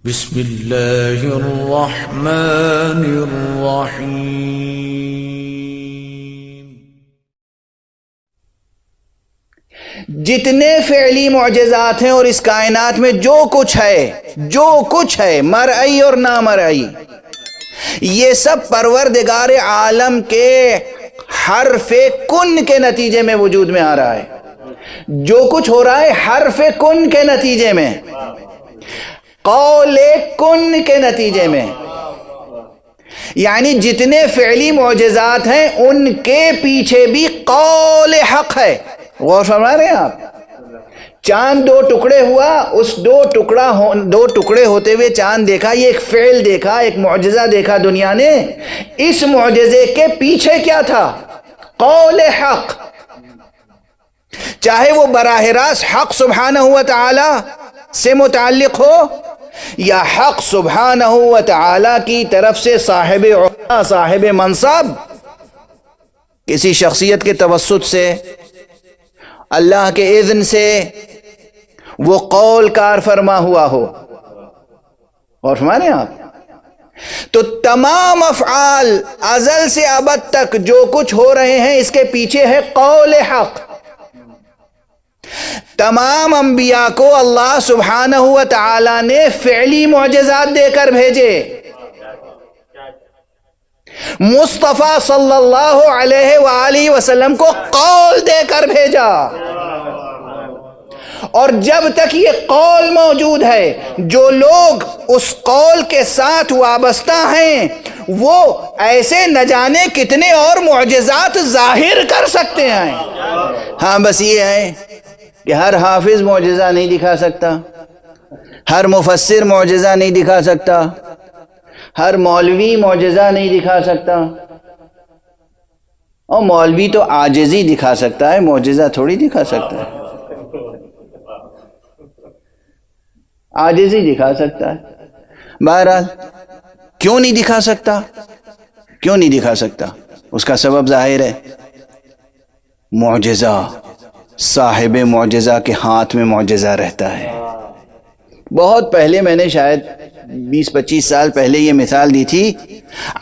بسم اللہ الرحمن الرحیم۔ جتنے فعلی معجزات ہیں اور اس کائنات میں جو کچھ ہے مرئی اور نامرئی، یہ سب پروردگار عالم کے حرف کن کے نتیجے میں وجود میں آ رہا ہے۔ جو کچھ ہو رہا ہے حرف کن کے نتیجے میں، قول کن کے نتیجے میں، یعنی جتنے فعلی معجزات ہیں ان کے پیچھے بھی قول حق ہے۔ غور فرما رہے ہیں آپ؟ چاند دو ٹکڑے ہوا، اس دو ٹکڑے ہوتے ہوئے چاند دیکھا، یہ ایک فعل دیکھا، ایک معجزہ دیکھا دنیا نے۔ اس معجزے کے پیچھے کیا تھا؟ قول حق، چاہے وہ براہ راست حق سبحانہ و تعالی سے متعلق ہو یا حق سبحانہ و تعالی کی طرف سے صاحب عہدہ، صاحب منصب، کسی شخصیت کے توسط سے، اللہ کے اذن سے وہ قول کار فرما ہوا ہو۔ اور فرما رہے ہیں آپ؟ تو تمام افعال ازل سے ابد تک جو کچھ ہو رہے ہیں اس کے پیچھے ہے قول حق۔ تمام انبیاء کو اللہ سبحانہ و تعالی نے فعلی معجزات دے کر بھیجے، مصطفیٰ صلی اللہ علیہ وآلہ وسلم کو قول دے کر بھیجا، اور جب تک یہ قول موجود ہے جو لوگ اس قول کے ساتھ وابستہ ہیں وہ ایسے نہ جانے کتنے اور معجزات ظاہر کر سکتے ہیں۔ ہاں بس یہ ہے کہ ہر حافظ معجزہ نہیں دکھا سکتا، ہر مفسر معجزہ نہیں دکھا سکتا، ہر مولوی معجزہ نہیں دکھا سکتا، اور مولوی تو عاجزی دکھا سکتا ہے، معجزہ تھوڑی دکھا سکتا ہے، عاجزی دکھا سکتا ہے۔ بہرحال کیوں نہیں دکھا سکتا؟ اس کا سبب ظاہر ہے، معجزہ، صاحب معجزہ کے ہاتھ میں معجزہ رہتا ہے۔ بہت پہلے میں نے شاید 20-25 سال پہلے یہ مثال دی تھی،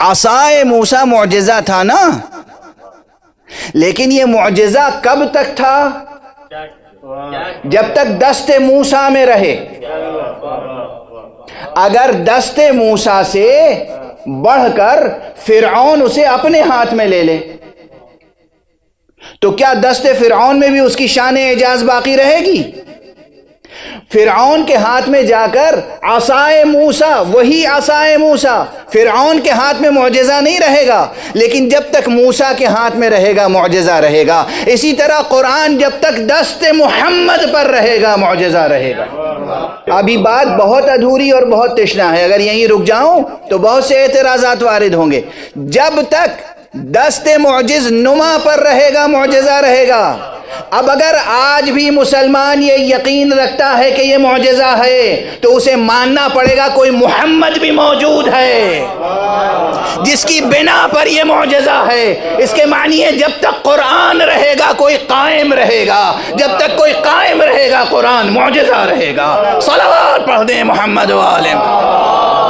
عصائے موسیٰ معجزہ تھا نا، لیکن یہ معجزہ کب تک تھا؟ جب تک دست موسیٰ میں رہے۔ اگر دست موسیٰ سے بڑھ کر فرعون اسے اپنے ہاتھ میں لے لے تو کیا دست فرعون میں بھی اس کی شان اعجاز باقی رہے گی؟ فرعون کے ہاتھ میں جا کر عصائے موسیٰ، وہی عصائے موسیٰ فرعون کے ہاتھ میں معجزہ نہیں رہے گا، لیکن جب تک موسیٰ کے ہاتھ میں رہے گا معجزہ رہے گا۔ اسی طرح قرآن جب تک دست محمد پر رہے گا معجزہ رہے گا۔ ابھی بات بہت ادھوری اور بہت تشنا ہے، اگر یہیں رک جاؤں تو بہت سے اعتراضات وارد ہوں گے۔ جب تک دست معجز نما پر رہے گا معجزہ رہے گا۔ اب اگر آج بھی مسلمان یہ یقین رکھتا ہے کہ یہ معجزہ ہے تو اسے ماننا پڑے گا کوئی محمد بھی موجود ہے جس کی بنا پر یہ معجزہ ہے۔ اس کے معنی ہے جب تک قرآن رہے گا کوئی قائم رہے گا، جب تک کوئی قائم رہے گا قرآن معجزہ رہے گا۔ صلوات پڑھ دیں محمد و آلہ محمد۔